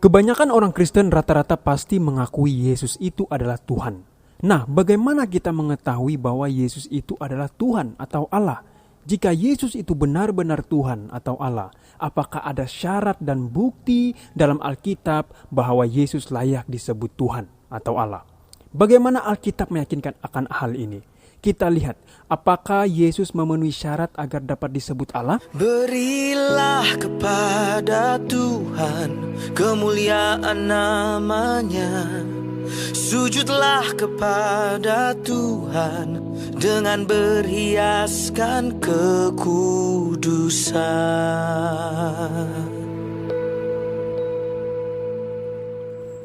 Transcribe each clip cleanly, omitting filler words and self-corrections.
Kebanyakan orang Kristen rata-rata pasti mengakui Yesus itu adalah Tuhan. Nah, bagaimana kita mengetahui bahwa Yesus itu adalah Tuhan atau Allah? Jika Yesus itu benar-benar Tuhan atau Allah, apakah ada syarat dan bukti dalam Alkitab bahwa Yesus layak disebut Tuhan atau Allah? Bagaimana Alkitab meyakinkan akan hal ini? Kita lihat, apakah Yesus memenuhi syarat agar dapat disebut Allah? Berilah kepada Tuhan kemuliaan namanya. Sujudlah kepada Tuhan dengan berhiaskan kekudusan.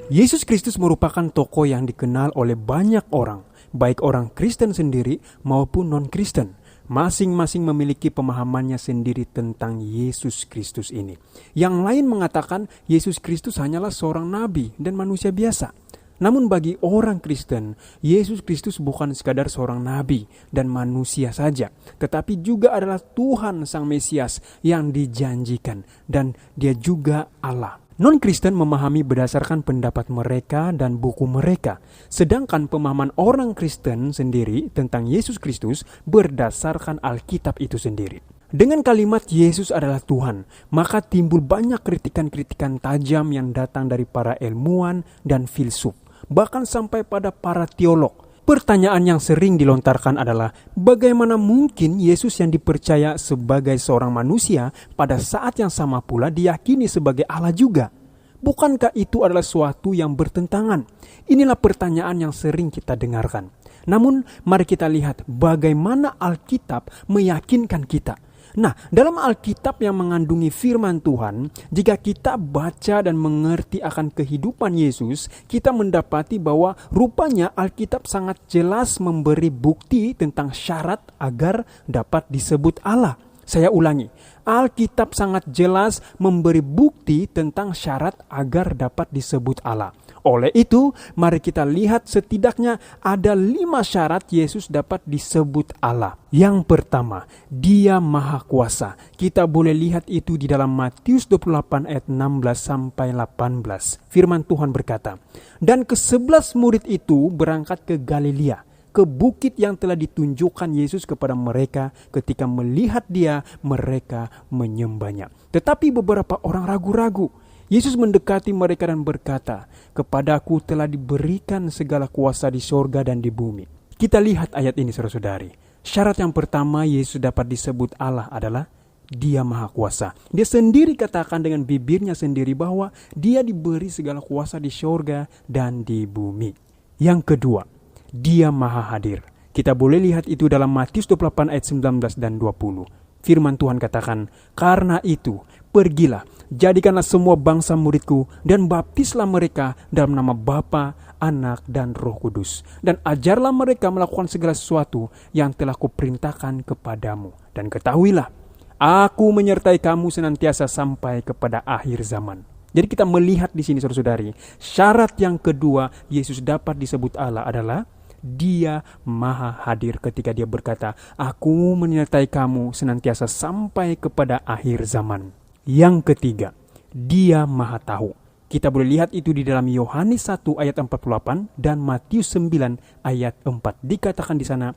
Yesus Kristus merupakan tokoh yang dikenal oleh banyak orang, baik orang Kristen sendiri maupun non-Kristen. Masing-masing memiliki pemahamannya sendiri tentang Yesus Kristus ini. Yang lain mengatakan Yesus Kristus hanyalah seorang nabi dan manusia biasa. Namun bagi orang Kristen, Yesus Kristus bukan sekadar seorang nabi dan manusia saja, tetapi juga adalah Tuhan Sang Mesias yang dijanjikan, dan Dia juga Allah. Non-Kristen memahami berdasarkan pendapat mereka dan buku mereka, sedangkan pemahaman orang Kristen sendiri tentang Yesus Kristus berdasarkan Alkitab itu sendiri. Dengan kalimat Yesus adalah Tuhan, maka timbul banyak kritikan-kritikan tajam yang datang dari para ilmuwan dan filsuf, bahkan sampai pada para teolog. Pertanyaan yang sering dilontarkan adalah, bagaimana mungkin Yesus yang dipercaya sebagai seorang manusia pada saat yang sama pula diyakini sebagai Allah juga? Bukankah itu adalah suatu yang bertentangan? Inilah pertanyaan yang sering kita dengarkan. Namun, mari kita lihat bagaimana Alkitab meyakinkan kita. Nah, dalam Alkitab yang mengandungi firman Tuhan, jika kita baca dan mengerti akan kehidupan Yesus, kita mendapati bahwa rupanya Alkitab sangat jelas memberi bukti tentang syarat agar dapat disebut Allah. Saya ulangi, Alkitab sangat jelas memberi bukti tentang syarat agar dapat disebut Allah. Oleh itu, mari kita lihat setidaknya ada 5 syarat Yesus dapat disebut Allah. Yang pertama, Dia Maha Kuasa. Kita boleh lihat itu di dalam Matius 28 ayat 16 sampai 18. Firman Tuhan berkata, "Dan ke-11 murid itu berangkat ke Galilea, ke bukit yang telah ditunjukkan Yesus kepada mereka. Ketika melihat Dia, mereka menyembahnya. Tetapi beberapa orang ragu-ragu. Yesus mendekati mereka dan berkata, 'Kepadaku telah diberikan segala kuasa di sorga dan di bumi.'" Kita lihat ayat ini, saudara-saudari. Syarat yang pertama Yesus dapat disebut Allah adalah Dia Maha Kuasa. Dia sendiri katakan dengan bibirnya sendiri bahwa Dia diberi segala kuasa di sorga dan di bumi. Yang kedua, Dia Maha Hadir. Kita boleh lihat itu dalam Matius 28 ayat 19 dan 20. Firman Tuhan katakan, "Karena itu, pergilah, jadikanlah semua bangsa muridku, dan baptislah mereka dalam nama Bapa, Anak, dan Roh Kudus. Dan ajarlah mereka melakukan segala sesuatu yang telah kuperintahkan kepadamu. Dan ketahuilah, aku menyertai kamu senantiasa sampai kepada akhir zaman." Jadi kita melihat di sini, saudara-saudari, syarat yang kedua Yesus dapat disebut Allah adalah Dia Maha Hadir ketika Dia berkata, "Aku menyertai kamu senantiasa sampai kepada akhir zaman." Yang ketiga, Dia Maha Tahu. Kita boleh lihat itu di dalam Yohanes 1 ayat 48 dan Matius 9 ayat 4. Dikatakan di sana,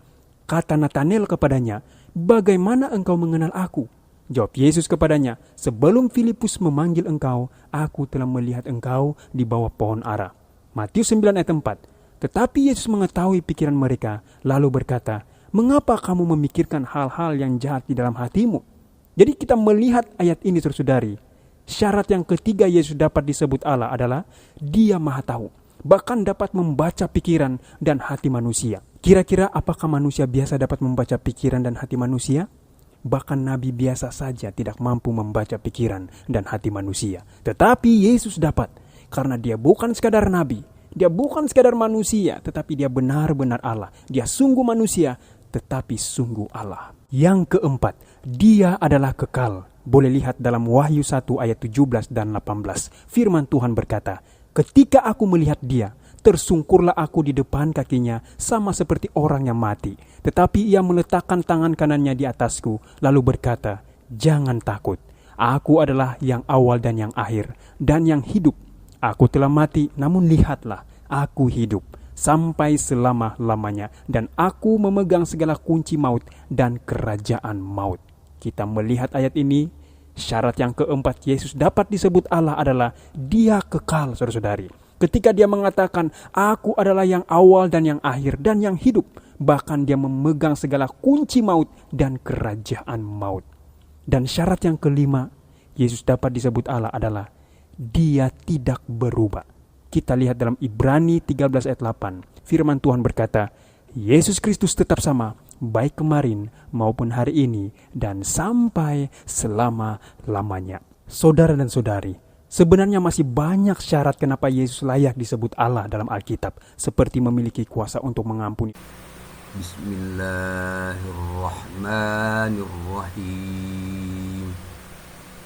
kata Nathanael kepadanya, "Bagaimana engkau mengenal aku?" Jawab Yesus kepadanya, "Sebelum Filipus memanggil engkau, aku telah melihat engkau di bawah pohon ara." Matius 9 ayat 4. Tetapi Yesus mengetahui pikiran mereka, lalu berkata, "Mengapa kamu memikirkan hal-hal yang jahat di dalam hatimu?" Jadi kita melihat ayat ini, saudari. Syarat yang ketiga Yesus dapat disebut Allah adalah Dia Maha Tahu, bahkan dapat membaca pikiran dan hati manusia. Kira-kira apakah manusia biasa dapat membaca pikiran dan hati manusia? Bahkan nabi biasa saja tidak mampu membaca pikiran dan hati manusia. Tetapi Yesus dapat, karena Dia bukan sekadar nabi, Dia bukan sekadar manusia, tetapi Dia benar-benar Allah. Dia sungguh manusia, tetapi sungguh Allah. Yang keempat, Dia adalah kekal. Boleh lihat dalam Wahyu 1 ayat 17 dan 18. Firman Tuhan berkata, "Ketika aku melihat Dia, tersungkurlah aku di depan kakinya, sama seperti orang yang mati. Tetapi Ia meletakkan tangan kanannya di atasku, lalu berkata, 'Jangan takut. Aku adalah yang awal dan yang akhir, dan yang hidup. Aku telah mati, namun lihatlah, aku hidup sampai selama-lamanya, dan aku memegang segala kunci maut dan kerajaan maut. Kita melihat ayat ini, syarat yang keempat Yesus dapat disebut Allah adalah Dia kekal, saudara-saudari. Ketika Dia mengatakan, aku adalah yang awal dan yang akhir dan yang hidup, bahkan Dia memegang segala kunci maut dan kerajaan maut. Dan syarat yang kelima, Yesus dapat disebut Allah adalah Dia tidak berubah. Kita lihat dalam Ibrani 13 ayat 8. Firman Tuhan berkata, Yesus Kristus tetap sama, baik kemarin maupun hari ini dan sampai selama-lamanya. Saudara dan saudari, sebenarnya masih banyak syarat kenapa Yesus layak disebut Allah dalam Alkitab, seperti memiliki kuasa untuk mengampuni. Bismillahirrahmanirrahim.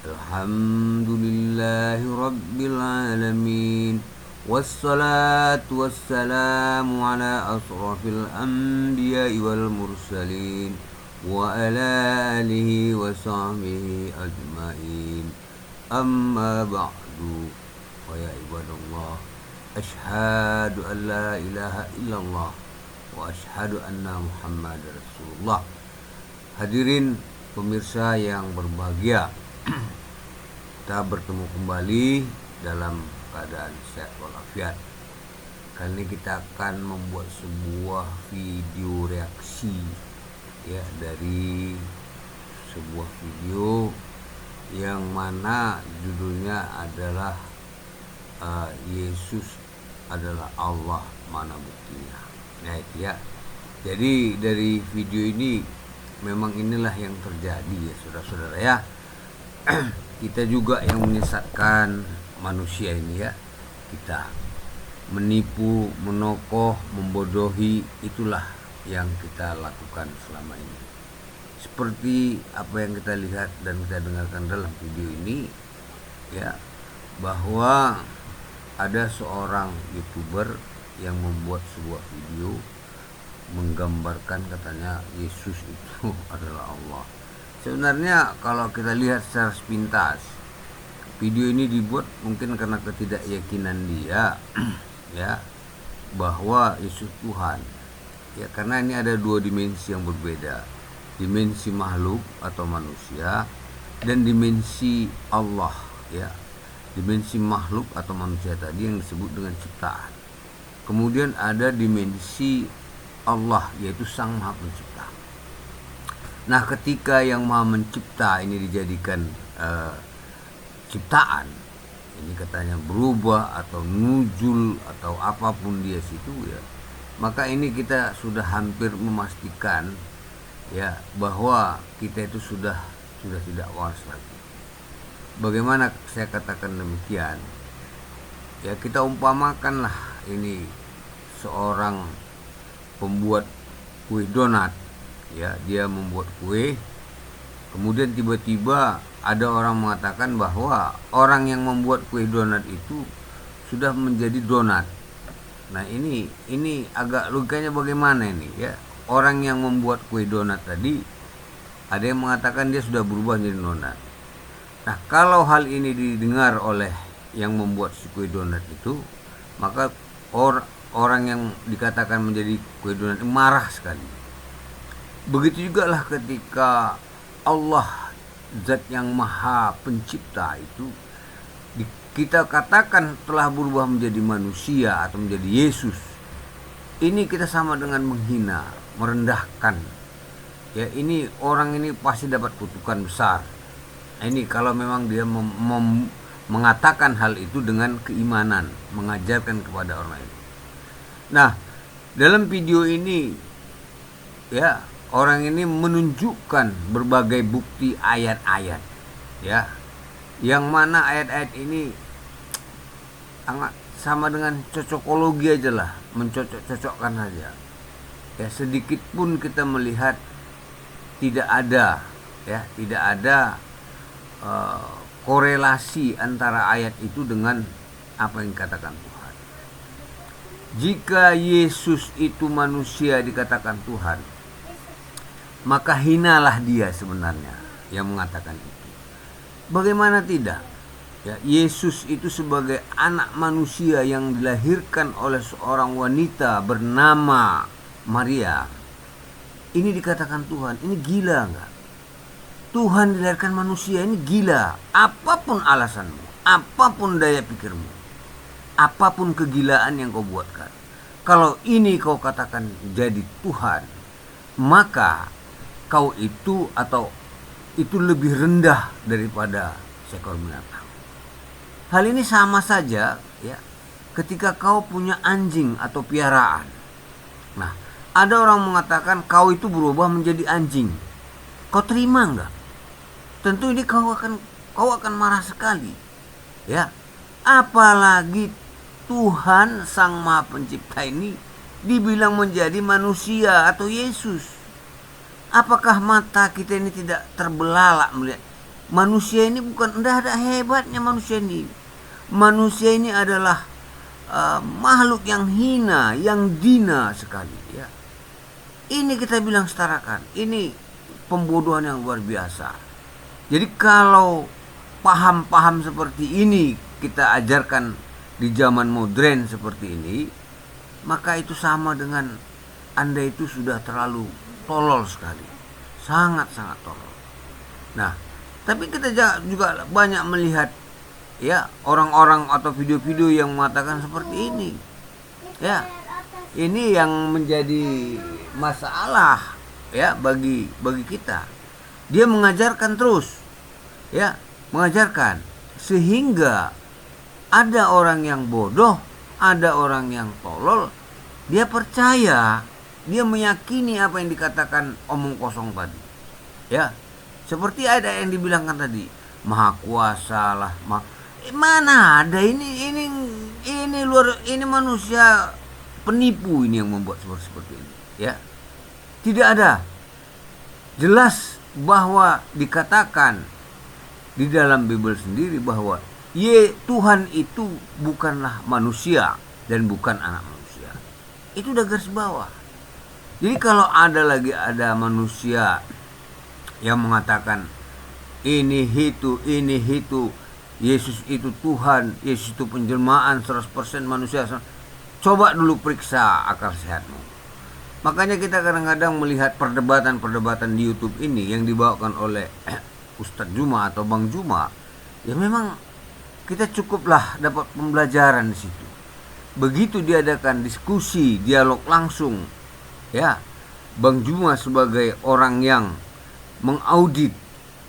Alhamdulillahi Rabbil Alamin. Wassalatu wassalamu ala asrafil anbiya'i wal mursalin wa ala alihi wa sahbihi ajma'in. Amma ba'du. Wa ya ibadallah, ashhadu an la ilaha illallah wa ashhadu anna Muhammad Rasulullah. Hadirin pemirsa yang berbahagia, kita bertemu kembali dalam keadaan sehat walafiat. Kali ini kita akan membuat sebuah video reaksi ya, dari sebuah video yang mana judulnya adalah Yesus adalah Allah, mana buktinya. Nah itu ya. Jadi dari video ini memang inilah yang terjadi ya saudara-saudara ya. Kita juga yang menyesatkan manusia ini ya. Kita menipu, menokoh, membodohi, itulah yang kita lakukan selama ini. Seperti apa yang kita lihat dan kita dengarkan dalam video ini ya, bahwa ada seorang YouTuber yang membuat sebuah video menggambarkan katanya Yesus itu adalah Allah. Sebenarnya kalau kita lihat secara sepintas, video ini dibuat mungkin karena ketidakyakinan dia ya, bahwa Yesus Tuhan ya, karena ini ada dua dimensi yang berbeda, dimensi makhluk atau manusia dan dimensi Allah ya. Dimensi makhluk atau manusia tadi yang disebut dengan ciptaan, kemudian ada dimensi Allah yaitu Sang Maha Pencipta. Nah ketika yang Maha Mencipta ini dijadikan ciptaan, ini katanya berubah atau nuzul atau apapun dia situ ya, maka ini kita sudah hampir memastikan ya bahwa kita itu sudah tidak waras lagi. Bagaimana saya katakan demikian ya, kita umpamakanlah ini seorang pembuat kue donat ya, dia membuat kue, kemudian tiba-tiba ada orang mengatakan bahwa orang yang membuat kue donat itu sudah menjadi donat. Nah ini agak logikanya bagaimana ini ya? Orang yang membuat kue donat tadi, ada yang mengatakan dia sudah berubah menjadi donat. Nah kalau hal ini didengar oleh yang membuat si kue donat itu, maka orang yang dikatakan menjadi kue donat marah sekali. Begitu juga lah ketika Allah Zat yang Maha Pencipta itu kita katakan telah berubah menjadi manusia atau menjadi Yesus. Ini kita sama dengan menghina, merendahkan. Ya, ini orang ini pasti dapat kutukan besar. Nah, ini kalau memang dia mengatakan hal itu dengan keimanan, mengajarkan kepada orang lain. Nah, dalam video ini ya, orang ini menunjukkan berbagai bukti ayat-ayat ya, yang mana ayat-ayat ini sangat sama dengan cocokologi aja lah, mencocok-cocokkan saja ya. Sedikit pun kita melihat tidak ada korelasi antara ayat itu dengan apa yang dikatakan Tuhan. Jika Yesus itu manusia dikatakan Tuhan, maka hinalah dia sebenarnya yang mengatakan itu. Bagaimana tidak? Ya, Yesus itu sebagai anak manusia yang dilahirkan oleh seorang wanita bernama Maria. Ini dikatakan Tuhan, ini gila enggak? Tuhan dilahirkan manusia, ini gila. Apapun alasanmu, apapun daya pikirmu, apapun kegilaan yang kau buatkan, kalau ini kau katakan jadi Tuhan, maka kau itu atau itu lebih rendah daripada seekor binatang. Hal ini sama saja ya ketika kau punya anjing atau piaraan. Nah, ada orang mengatakan kau itu berubah menjadi anjing. Kau terima enggak? Tentu ini kau akan marah sekali. Ya. Apalagi Tuhan Sang Maha Pencipta ini dibilang menjadi manusia atau Yesus. Apakah mata kita ini tidak terbelalak melihat manusia ini? Bukan, tidak ada hebatnya manusia ini. Manusia ini adalah makhluk yang hina, yang dina sekali ya. Ini kita bilang setarakan. Ini pembodohan yang luar biasa. Jadi kalau paham-paham seperti ini kita ajarkan di zaman modern seperti ini, maka itu sama dengan Anda itu sudah terlalu tolol sekali. Sangat-sangat tolol. Nah, tapi kita juga banyak melihat ya orang-orang atau video-video yang mengatakan seperti ini. Ya. Ini yang menjadi masalah ya bagi kita. Dia mengajarkan terus. Ya, mengajarkan sehingga ada orang yang bodoh, ada orang yang tolol, dia percaya, dia meyakini apa yang dikatakan omong kosong tadi. Ya. Seperti ada yang dibilangkan tadi, Maha Kuasa lah, mana ada ini manusia penipu ini yang membuat seperti ini ya. Tidak ada. Jelas bahwa dikatakan di dalam Bible sendiri bahwa Tuhan itu bukanlah manusia dan bukan anak manusia. Itu udah garis bawah. Jadi kalau ada manusia yang mengatakan ini itu Yesus itu Tuhan, Yesus itu penjelmaan 100% manusia. Coba dulu periksa akal sehatmu. Makanya kita kadang-kadang melihat perdebatan-perdebatan di YouTube ini yang dibawakan oleh Ustadz Juma atau Bang Juma. Ya memang kita cukuplah dapat pembelajaran di situ. Begitu diadakan diskusi, dialog langsung, ya Bang Juma sebagai orang yang mengaudit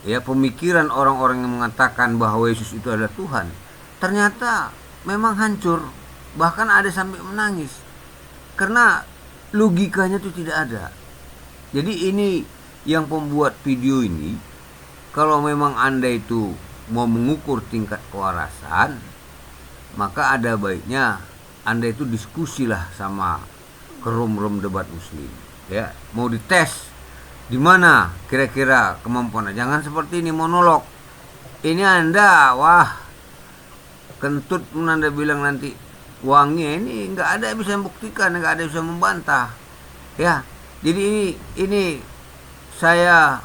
ya pemikiran orang-orang yang mengatakan bahwa Yesus itu adalah Tuhan, ternyata memang hancur, bahkan ada sampai menangis karena logikanya itu tidak ada. Jadi ini yang pembuat video ini, kalau memang Anda itu mau mengukur tingkat kewarasan, maka ada baiknya Anda itu diskusilah sama kerum-rum debat muslim ya, mau dites di mana kira-kira kemampuan. Jangan seperti ini monolog. Ini Anda kentut pun Anda bilang nanti wangi, ini nggak ada yang bisa membuktikan, nggak ada yang bisa membantah ya. Jadi ini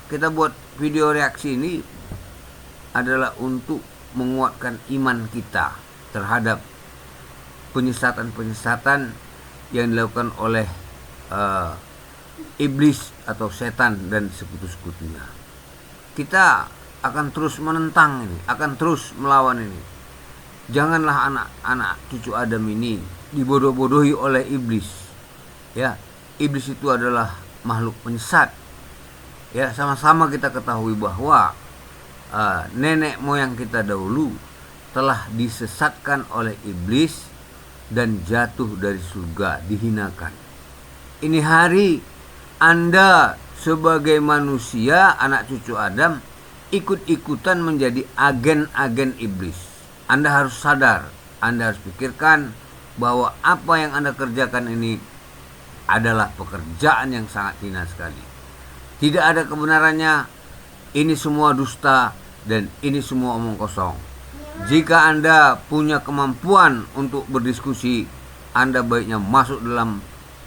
kita buat video reaksi ini adalah untuk menguatkan iman kita terhadap penyesatan-penyesatan yang dilakukan oleh iblis atau setan dan sekutu-sekutunya. Kita akan terus menentang ini, akan terus melawan ini. Janganlah anak-anak cucu Adam ini dibodoh-bodohi oleh iblis. Ya, iblis itu adalah makhluk penyesat. Ya, sama-sama kita ketahui bahwa nenek moyang kita dahulu telah disesatkan oleh iblis dan jatuh dari surga, dihinakan. Ini hari Anda sebagai manusia, anak cucu Adam, ikut-ikutan menjadi agen-agen iblis. Anda harus sadar, Anda harus pikirkan bahwa apa yang Anda kerjakan ini adalah pekerjaan yang sangat hina sekali. Tidak ada kebenarannya, ini semua dusta dan ini semua omong kosong. Jika Anda punya kemampuan untuk berdiskusi, Anda baiknya masuk dalam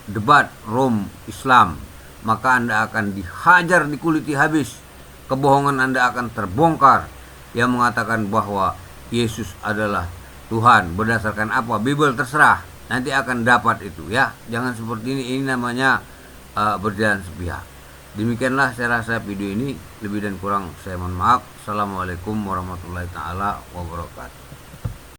debat Rom Islam, maka Anda akan dihajar, dikuliti habis. Kebohongan Anda akan terbongkar yang mengatakan bahwa Yesus adalah Tuhan. Berdasarkan apa? Bible terserah. Nanti akan dapat itu ya. Jangan seperti ini namanya berjalan sepihak. Demikianlah saya rasa video ini, lebih dan kurang saya mohon maaf. Assalamualaikum warahmatullahi taala wabarakatuh.